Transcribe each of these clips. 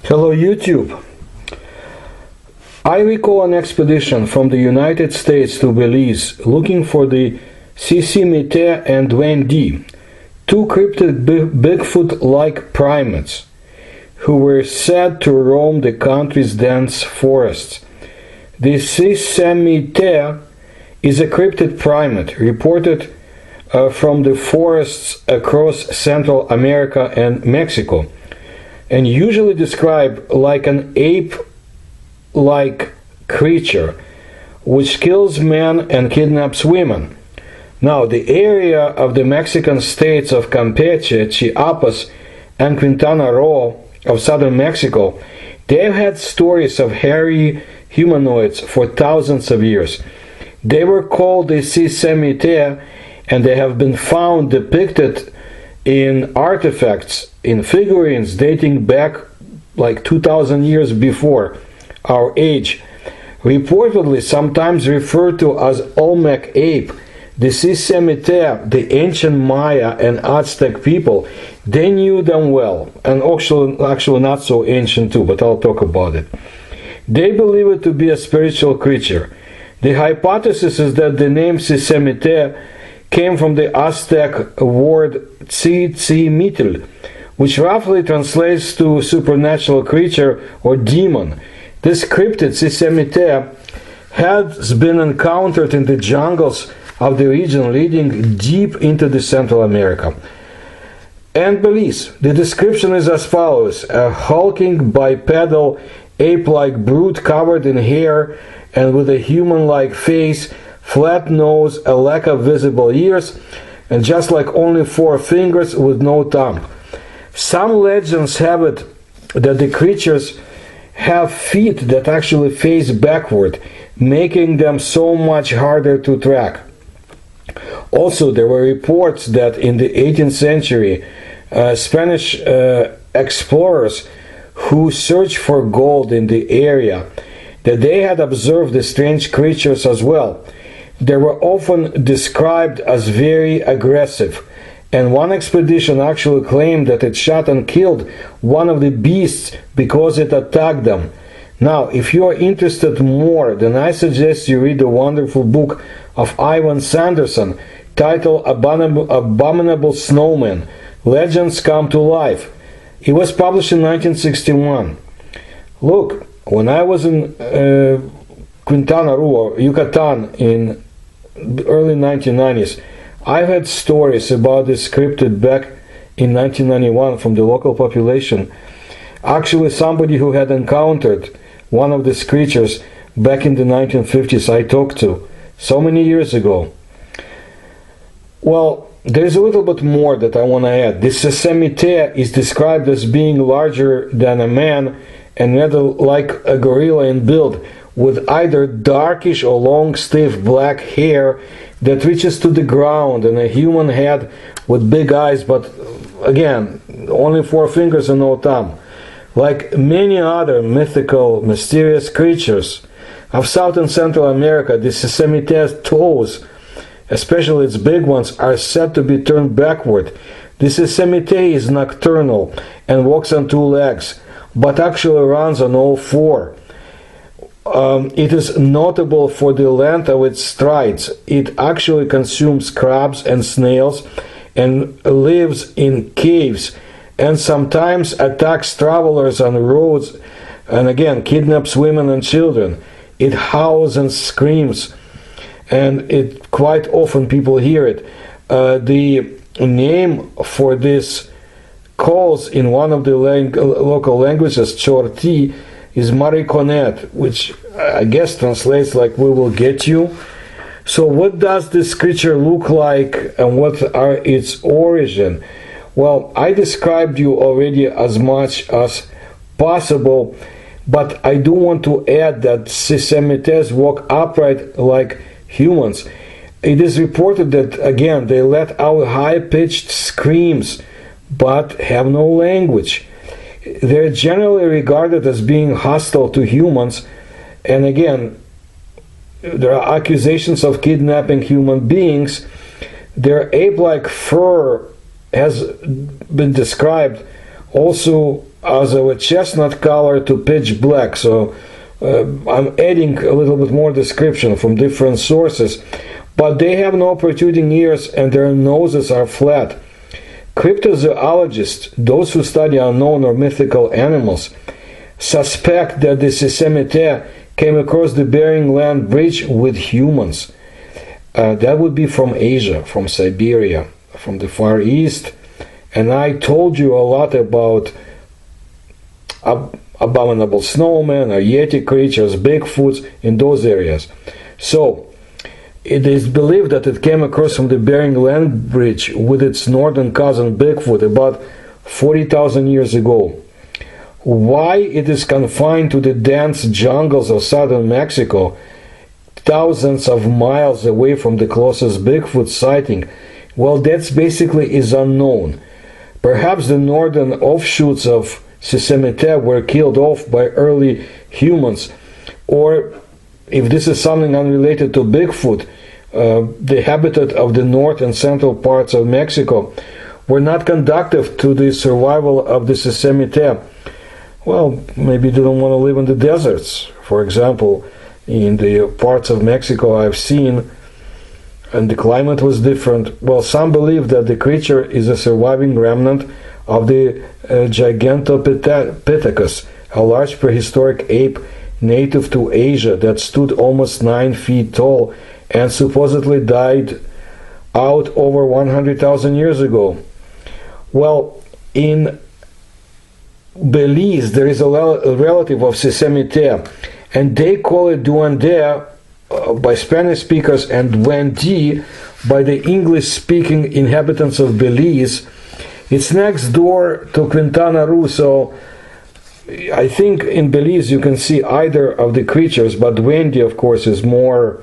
Hello YouTube. I recall an expedition from the United States to Belize looking for the Sisimite and Wendy, two cryptid Bigfoot-like primates who were said to roam the country's dense forests. The Sisimite is a cryptid primate reported from the forests across Central America and Mexico, and usually described like an ape-like creature which kills men and kidnaps women. Now, the area of the Mexican states of Campeche, Chiapas and Quintana Roo of southern Mexico, they've had stories of hairy humanoids for thousands of years. They were called the Sisimite, and they have been found depicted in artifacts, in figurines dating back like 2,000 years before our age. Reportedly sometimes referred to as Olmec ape, the Sisimite, the ancient Maya and Aztec people, they knew them well, and actually not so ancient too, but I'll talk about it. They believe it to be a spiritual creature. The hypothesis is that the name Sisimite came from the Aztec word Tzitzilmitl, which roughly translates to supernatural creature or demon. This cryptid Sisimite has been encountered in the jungles of the region leading deep into the Central America and Belize. The description is as follows: a hulking bipedal ape-like brute covered in hair and with a human-like face, flat nose, a lack of visible ears, and just like only 4 fingers with no thumb. Some legends have it that the creatures have feet that actually face backward, making them so much harder to track. Also, there were reports that in the 18th century, Spanish explorers who searched for gold in the area, that they had observed the strange creatures as well. They were often described as very aggressive, and one expedition actually claimed that it shot and killed one of the beasts because it attacked them. Now, if you are interested more, then I suggest you read the wonderful book of Ivan Sanderson titled Abominable Snowmen, Legends Come to Life. It was published in 1961. Look, when I was in Quintana Roo or Yucatan in the early 1990s, I had stories about this cryptid back in 1991 from the local population. Actually, somebody who had encountered one of these creatures back in the 1950s I talked to, so many years ago. Well, there's a little bit more that I want to add. This Sisimite is described as being larger than a man and rather like a gorilla in build, with either darkish or long stiff black hair that reaches to the ground and a human head with big eyes, but again, only 4 fingers and no thumb. Like many other mythical, mysterious creatures of South and Central America, the Sisimite's toes, especially its big ones, are said to be turned backward. The Sisimite is nocturnal and walks on 2 legs, but actually runs on all 4. It is notable for the length of its strides. It actually consumes crabs and snails and lives in caves, and sometimes attacks travelers on roads, and again kidnaps women and children. It howls and screams, and it quite often people hear it. The name for this calls in one of the local languages, Chorti, is Mariconet, which I guess translates like "we will get you." So what does this creature look like, and what are its origin? Well, I described you already as much as possible, but I do want to add that Sisimites walk upright like humans. It is reported that, again, they let out high-pitched screams, but have no language. They're generally regarded as being hostile to humans, and again, there are accusations of kidnapping human beings. Their ape-like fur has been described also as of a chestnut color to pitch black. So I'm adding a little bit more description from different sources, but they have no protruding ears and their noses are flat. Cryptozoologists, those who study unknown or mythical animals, suspect that the Sisimite came across the Bering Land Bridge with humans. That would be from Asia, from Siberia, from the Far East. And I told you a lot about abominable snowmen, Yeti creatures, Bigfoots in those areas. So, it is believed that it came across from the Bering Land Bridge with its northern cousin Bigfoot about 40,000 years ago. Why it is confined to the dense jungles of southern Mexico, thousands of miles away from the closest Bigfoot sighting, well, that's basically is unknown. Perhaps the northern offshoots of Sisimite were killed off by early humans, or if this is something unrelated to Bigfoot, the habitat of the north and central parts of Mexico were not conducive to the survival of the Sisimite. Well, maybe they don't want to live in the deserts. For example, in the parts of Mexico I've seen, and the climate was different. Well, some believe that the creature is a surviving remnant of the Gigantopithecus, a large prehistoric ape native to Asia that stood almost 9 feet tall and supposedly died out over 100,000 years ago. Well, in Belize, there is a relative of Sisimite, and they call it duende by Spanish speakers and duende by the English-speaking inhabitants of Belize. It's next door to Quintana Roo, so I think in Belize you can see either of the creatures, but duende, of course, is more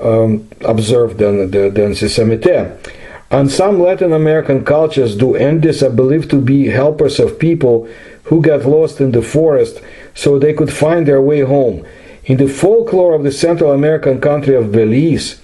observed than Sisimite. And some Latin American cultures, duendes are believed to be helpers of people who got lost in the forest so they could find their way home. In the folklore of the Central American country of Belize,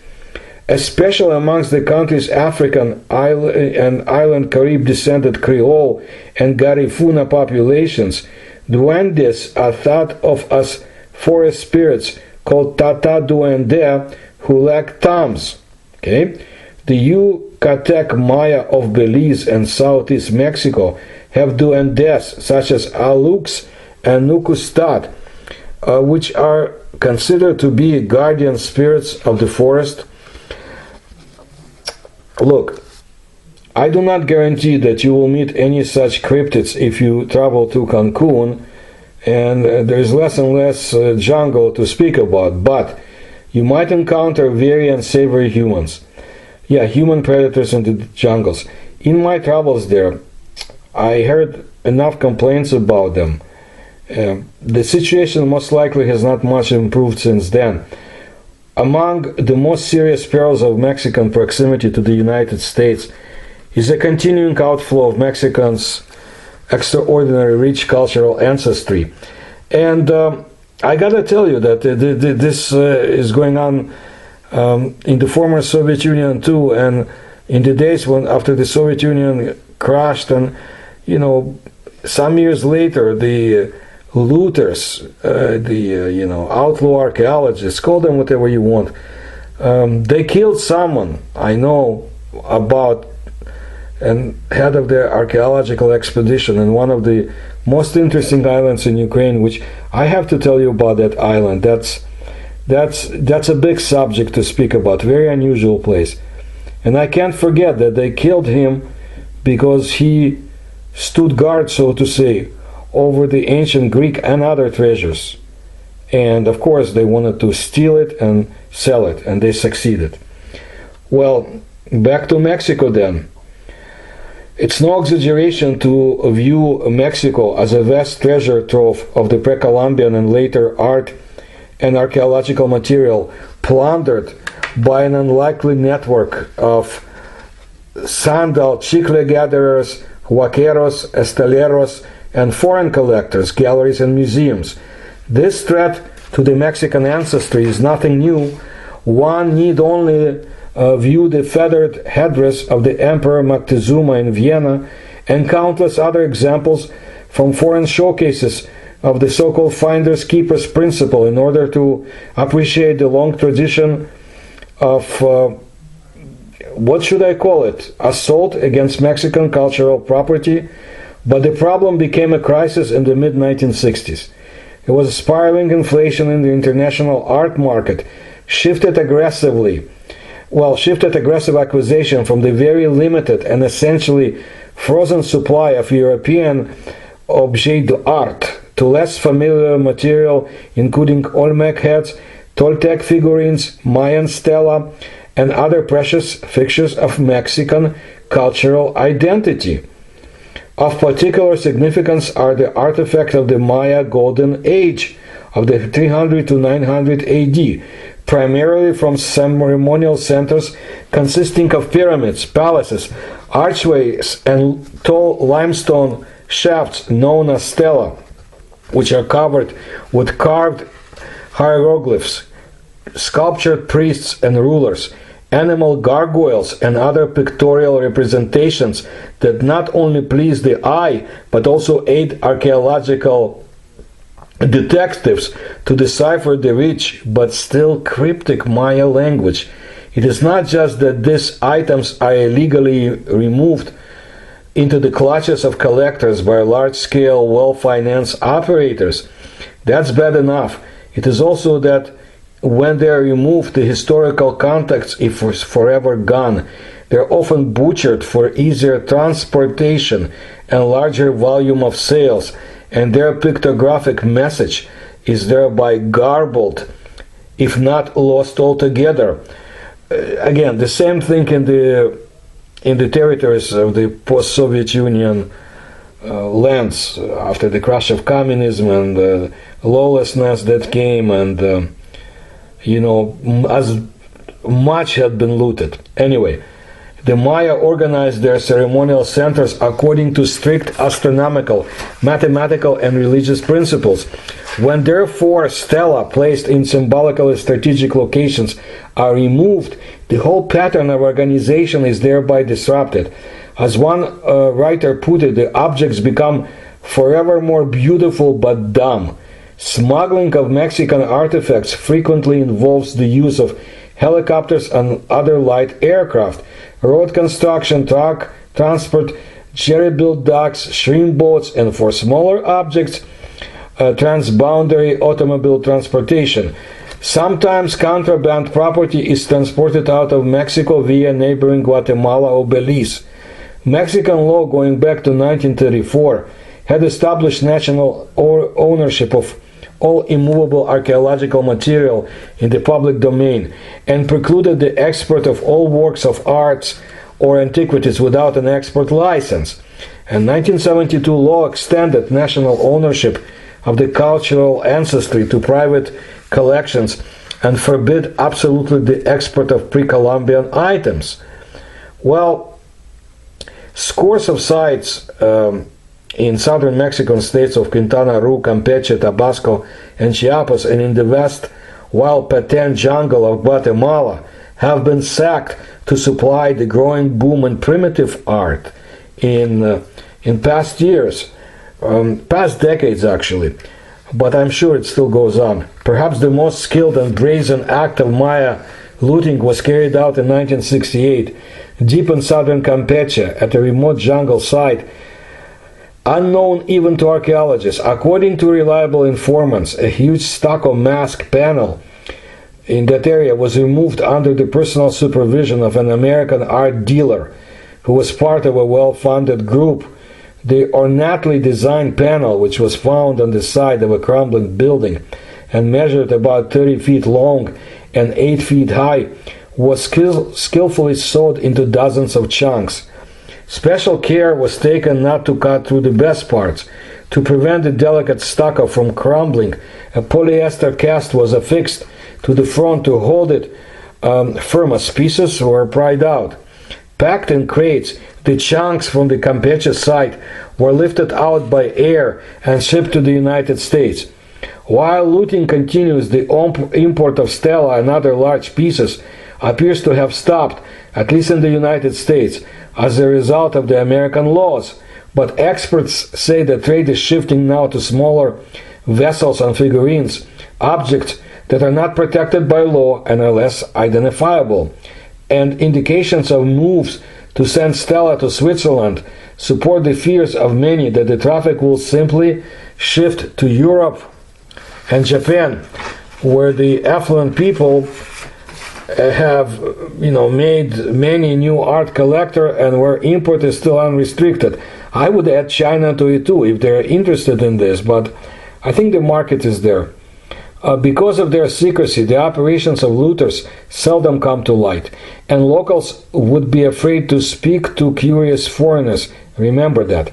especially amongst the country's African and island Carib-descended Creole and Garifuna populations, duendes are thought of as forest spirits called Tata Duende who lack thumbs. Okay? The Yucatec Maya of Belize and southeast Mexico have duendes such as Alux and Nucustat, which are considered to be guardian spirits of the forest. Look, I do not guarantee that you will meet any such cryptids if you travel to Cancun, and there is less and less jungle to speak about, but you might encounter very unsavory humans. Yeah, human predators in the jungles. In my travels there, I heard enough complaints about them. The situation most likely has not much improved since then. Among the most serious perils of Mexican proximity to the United States is the continuing outflow of Mexicans' extraordinary rich cultural ancestry. And I gotta tell you that this is going on in the former Soviet Union too, and in the days when after the Soviet Union crashed, and some years later the looters, outlaw archaeologists, call them whatever you want, they killed someone I know about, and head of the archaeological expedition in one of the most interesting islands in Ukraine, which I have to tell you about that island. That's a big subject to speak about, very unusual place. And I can't forget that they killed him because he stood guard, so to say, over the ancient Greek and other treasures. And of course they wanted to steal it and sell it, and they succeeded. Well, back to Mexico then. It's no exaggeration to view Mexico as a vast treasure trove of the pre-Columbian and later art and archaeological material plundered by an unlikely network of sandal chicle gatherers, huaqueros, estaleros, and foreign collectors, galleries, and museums. This threat to the Mexican ancestry is nothing new. One need only view the feathered headdress of the Emperor Moctezuma in Vienna and countless other examples from foreign showcases of the so-called finders keepers principle in order to appreciate the long tradition of what should I call it, assault against Mexican cultural property. But the problem became a crisis in the mid-1960s. It was spiraling inflation in the international art market, shifted aggressive acquisition from the very limited and essentially frozen supply of European objets d'art to less familiar material, including Olmec heads, Toltec figurines, Mayan stela, and other precious fixtures of Mexican cultural identity. Of particular significance are the artifacts of the Maya Golden Age of the 300 to 900 AD, primarily from ceremonial centers consisting of pyramids, palaces, archways, and tall limestone shafts known as stela, which are covered with carved hieroglyphs, sculptured priests and rulers, animal gargoyles, and other pictorial representations that not only please the eye but also aid archaeological detectives to decipher the rich but still cryptic Maya language. It is not just that these items are illegally removed into the clutches of collectors by large-scale, well-financed operators. That's bad enough. It is also that when they are removed, the historical context is forever gone. They're often butchered for easier transportation and larger volume of sales, and their pictographic message is thereby garbled, if not lost altogether. Again, the same thing in the territories of the post-Soviet Union lands after the crash of communism and the lawlessness that came, and as much had been looted. Anyway, the Maya organized their ceremonial centers according to strict astronomical, mathematical, and religious principles. When therefore stela placed in symbolically strategic locations are removed, the whole pattern of organization is thereby disrupted. As one writer put it, the objects become forever more beautiful but dumb. Smuggling of Mexican artifacts frequently involves the use of helicopters and other light aircraft, road construction, truck transport, jerry-built docks, shrimp boats, and for smaller objects, transboundary automobile transportation. Sometimes contraband property is transported out of Mexico via neighboring Guatemala or Belize. Mexican law going back to 1934 had established national ownership of all immovable archaeological material in the public domain and precluded the export of all works of arts or antiquities without an export license. And 1972 law extended national ownership of the cultural ancestry to private collections and forbid absolutely the export of pre-Columbian items. Well, scores of sites in southern Mexican states of Quintana Roo, Campeche, Tabasco, and Chiapas, and in the vast wild Petén jungle of Guatemala have been sacked to supply the growing boom in primitive art in past years, past decades actually, but I'm sure it still goes on. Perhaps the most skilled and brazen act of Maya looting was carried out in 1968, deep in southern Campeche, at a remote jungle site unknown even to archaeologists. According to reliable informants, a huge stucco mask panel in that area was removed under the personal supervision of an American art dealer who was part of a well-funded group. The ornately designed panel, which was found on the side of a crumbling building and measured about 30 feet long and 8 feet high, was skillfully sewed into dozens of chunks. Special care was taken not to cut through the best parts. To prevent the delicate stucco from crumbling, a polyester cast was affixed to the front to hold it firm as pieces were pried out. Packed in crates, the chunks from the Campeche site were lifted out by air and shipped to the United States. While looting continues, the import of stela and other large pieces appears to have stopped, at least in the United States, as a result of the American laws, But experts say the trade is shifting now to smaller vessels and figurines, objects that are not protected by law and are less identifiable. And indications of moves to send Stella to Switzerland support the fears of many that the traffic will simply shift to Europe and Japan, where the affluent people have made many new art collector and where import is still unrestricted. I would add China to it too if they're interested in this, but I think the market is there. Because of their secrecy, the operations of looters seldom come to light, and locals would be afraid to speak to curious foreigners. Remember that.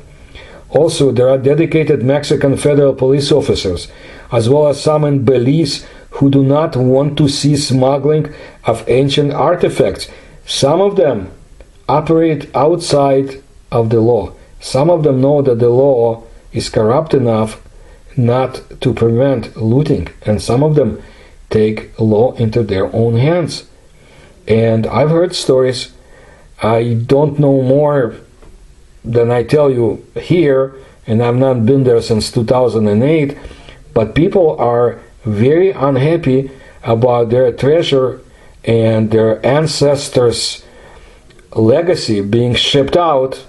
Also, there are dedicated Mexican federal police officers, as well as some in Belize, who do not want to see smuggling of ancient artifacts. Some of them operate outside of the law. Some of them know that the law is corrupt enough not to prevent looting, and some of them take law into their own hands. And I've heard stories. I don't know more than I tell you here, and I've not been there since 2008, but people are very unhappy about their treasure and their ancestors' legacy being shipped out.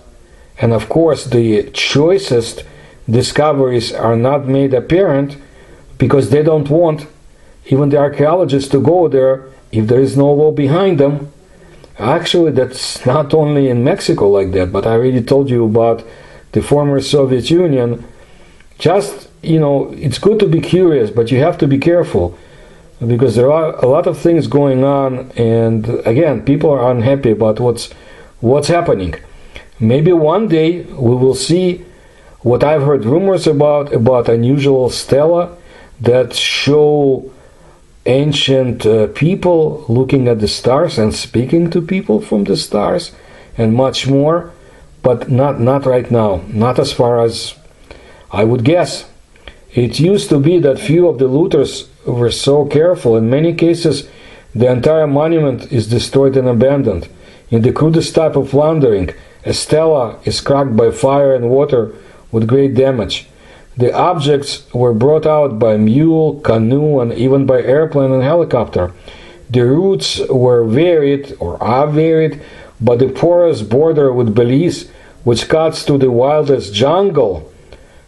And of course, the choicest discoveries are not made apparent because they don't want even the archaeologists to go there if there is no law behind them. Actually, that's not only in Mexico like that, but I already told you about the former Soviet Union. Just, it's good to be curious, but you have to be careful because there are a lot of things going on, and again, people are unhappy about what's happening. Maybe one day we will see what I've heard rumors about unusual stela that show ancient people looking at the stars and speaking to people from the stars and much more, but not right now, not as far as I would guess. It used to be that few of the looters were so careful. In many cases, the entire monument is destroyed and abandoned. In the crudest type of plundering, a stela is cracked by fire and water with great damage. The objects were brought out by mule, canoe, and even by airplane and helicopter. The routes were varied, or are varied, but the porous border with Belize, which cuts to the wildest jungle,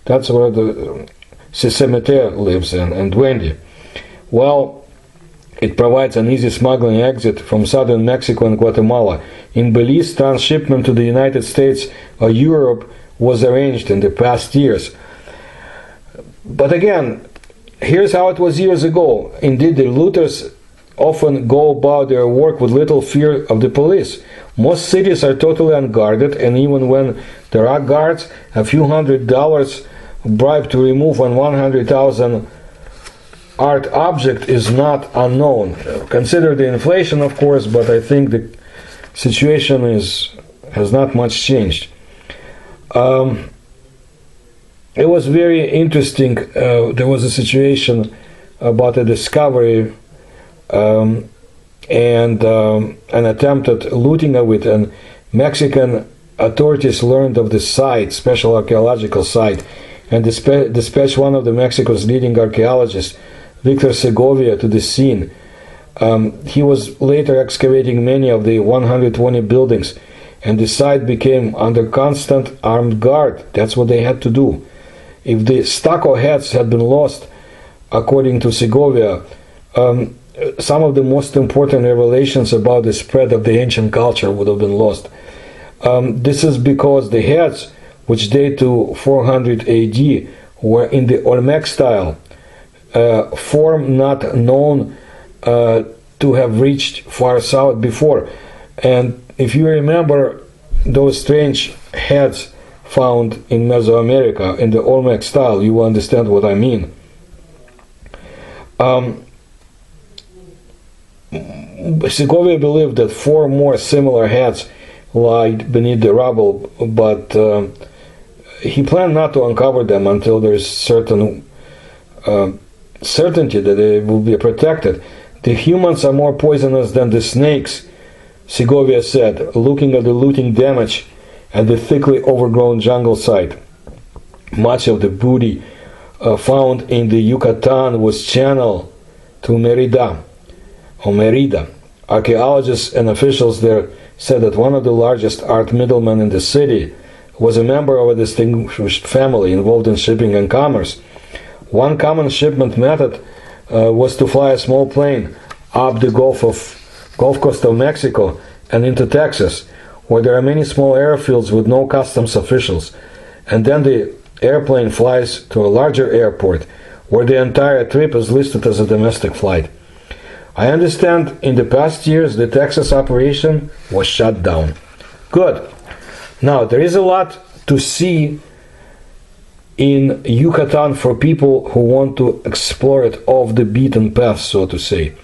that's where the Sisimite lives in, and Duende. Well, it provides an easy smuggling exit from southern Mexico and Guatemala. In Belize, transshipment to the United States or Europe was arranged in the past years. But again, here's how it was years ago. Indeed, the looters often go about their work with little fear of the police. Most cities are totally unguarded, and even when there are guards, a few $100 bribe to remove an 100,000 art object is not unknown. Consider the inflation, of course, but I think the situation has not much changed. It was very interesting. There was a situation about a discovery and an attempted looting of it, and Mexican authorities learned of the site, special archaeological site, and dispatched one of the Mexico's leading archaeologists, Victor Segovia, to the scene. He was later excavating many of the 120 buildings, and the site became under constant armed guard. That's what they had to do. If the stucco heads had been lost, according to Segovia, some of the most important revelations about the spread of the ancient culture would have been lost. This is because the heads, which date to 400 AD, were in the Olmec style, form not known to have reached far south before. And if you remember those strange heads found in Mesoamerica in the Olmec style, you will understand what I mean. Segovia believed that 4 more similar heads lied beneath the rubble, but he planned not to uncover them until there is certain certainty that they will be protected. The humans are more poisonous than the snakes, Segovia said, looking at the looting damage at the thickly overgrown jungle site. Much of the booty found in the Yucatan was channeled to Merida. Archaeologists and officials there said that one of the largest art middlemen in the city was a member of a distinguished family involved in shipping and commerce. One common shipment method was to fly a small plane up the Gulf Coast of Mexico and into Texas, where there are many small airfields with no customs officials, and then the airplane flies to a larger airport, where the entire trip is listed as a domestic flight. I understand in the past years the Texas operation was shut down. Good. Now, there is a lot to see in Yucatan for people who want to explore it off the beaten path, so to say.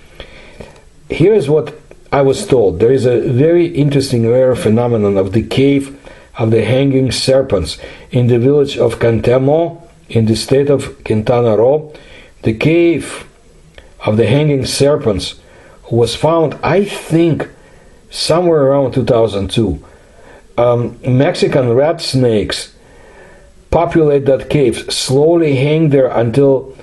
Here is what I was told. There is a very interesting rare phenomenon of the cave of the hanging serpents in the village of Chetumal in the state of Quintana Roo. The cave of the hanging serpents was found, I think, somewhere around 2002. Mexican rat snakes populate that cave, slowly hang there until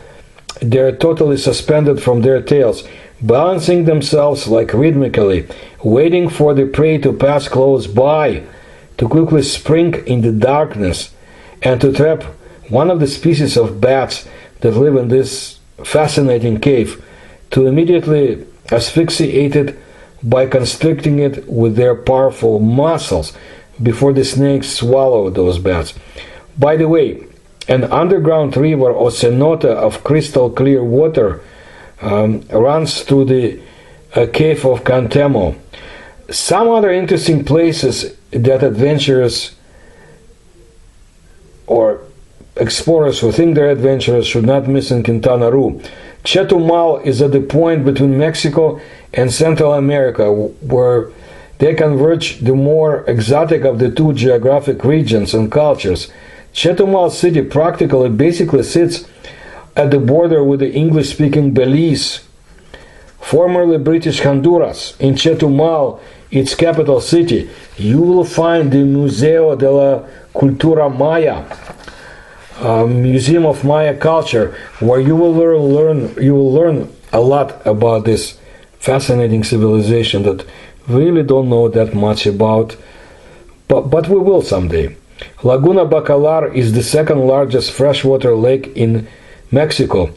they're totally suspended from their tails, balancing themselves like rhythmically, waiting for the prey to pass close by, to quickly spring in the darkness, and to trap one of the species of bats that live in this fascinating cave, to immediately asphyxiate it by constricting it with their powerful muscles before the snakes swallow those bats. By the way, an underground river or cenote of crystal clear water runs through the cave of Chetumal. Some other interesting places that adventurers or explorers who think they're adventurers should not miss in Quintana Roo. Chetumal is at the point between Mexico and Central America where they converge the more exotic of the two geographic regions and cultures. Chetumal city basically sits at the border with the English-speaking Belize, formerly British Honduras. In Chetumal, its capital city, you will find the Museo de la Cultura Maya, Museum of Maya Culture, where you will learn a lot about this fascinating civilization that we really don't know that much about, but we will someday. Laguna Bacalar is the second largest freshwater lake in Mexico.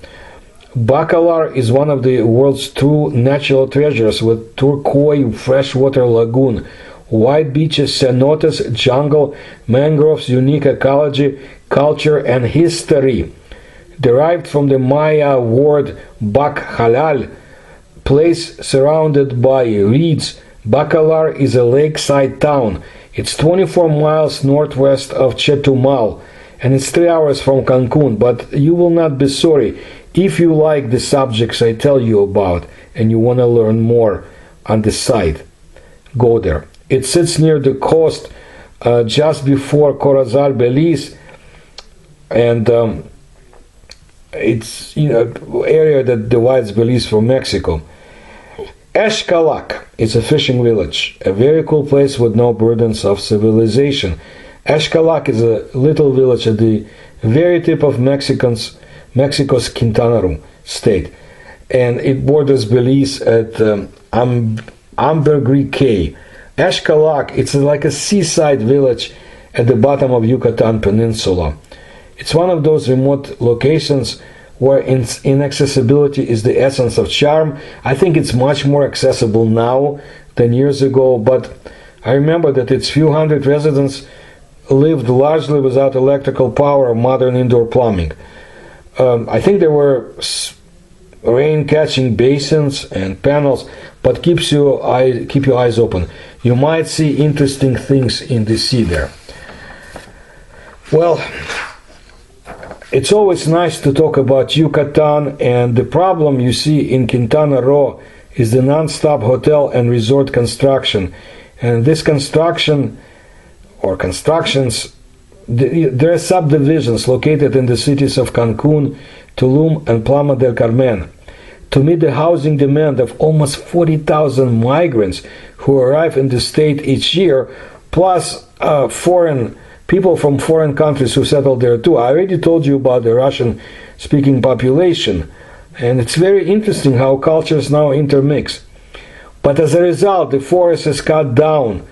Bacalar is one of the world's true natural treasures, with turquoise freshwater lagoon, white beaches, cenotes, jungle, mangroves, unique ecology, culture, and history. Derived from the Maya word Bacalar, place surrounded by reeds, Bacalar is a lakeside town. It's 24 miles northwest of Chetumal, and it's 3 hours from Cancun, but you will not be sorry if you like the subjects I tell you about and you want to learn more on the site. Go there. It sits near the coast just before Corozal, Belize, and it's area that divides Belize from Mexico. Xcalac is a fishing village, a very cool place with no burdens of civilization. Xcalac is a little village at the very tip of Mexico's Quintana Roo state, and it borders Belize at Ambergris Cay. Xcalac, it's like a seaside village at the bottom of Yucatan Peninsula. It's one of those remote locations where inaccessibility is the essence of charm. I think it's much more accessible now than years ago, but I remember that its few hundred residents lived largely without electrical power or modern indoor plumbing. I think there were rain-catching basins and panels, but keep your eyes open. You might see interesting things in the sea there. Well, it's always nice to talk about Yucatan, and the problem you see in Quintana Roo is the non-stop hotel and resort construction. And this construction, or constructions, there are subdivisions located in the cities of Cancun, Tulum, and Playa del Carmen. To meet the housing demand of almost 40,000 migrants who arrive in the state each year, plus foreign people from foreign countries who settled there too. I already told you about the Russian-speaking population, and it's very interesting how cultures now intermix. But as a result, the forest is cut down,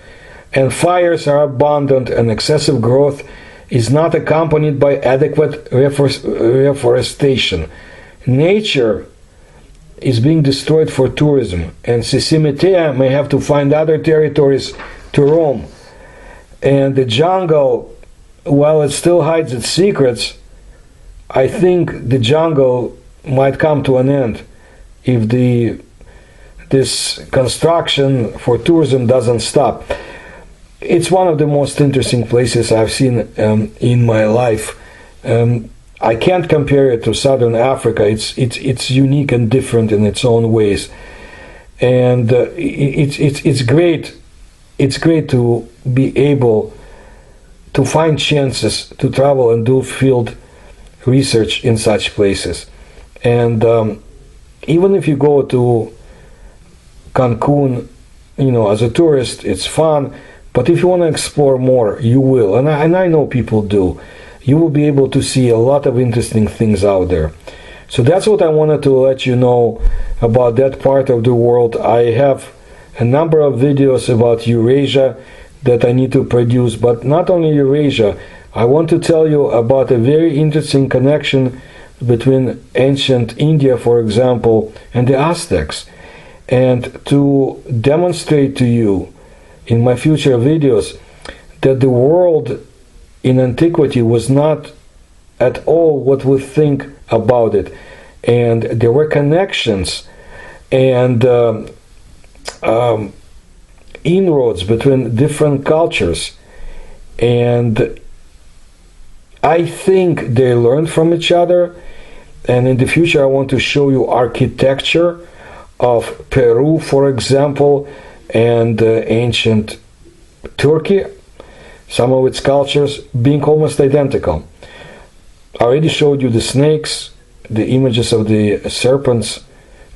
and fires are abundant, and excessive growth is not accompanied by adequate reforestation. Nature is being destroyed for tourism, and Sisimite may have to find other territories to roam. And the jungle, while it still hides its secrets, I think the jungle might come to an end if this construction for tourism doesn't stop. It's one of the most interesting places I've seen in my life. I can't compare it to Southern Africa. It's unique and different in its own ways, and it's great. It's great to be able to find chances to travel and do field research in such places. And even if you go to Cancun, as a tourist, it's fun. But if you want to explore more, you will. And I know people do. You will be able to see a lot of interesting things out there. So that's what I wanted to let you know about that part of the world. I have a number of videos about Eurasia that I need to produce, but not only Eurasia. I want to tell you about a very interesting connection between ancient India, for example, and the Aztecs. And to demonstrate to you in my future videos that the world in antiquity was not at all what we think about it, and there were connections and inroads between different cultures, and I think they learned from each other. And in the future I want to show you architecture of Peru, for example, and ancient Turkey, some of its cultures being almost identical. I already showed you the snakes, the images of the serpents,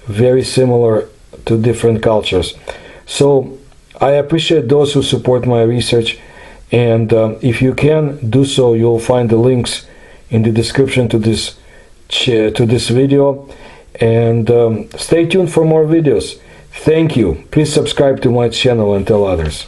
very similar to different cultures. So I appreciate those who support my research, and if you can do so, you'll find the links in the description to this video, and stay tuned for more videos. Thank you. Please subscribe to my channel and tell others.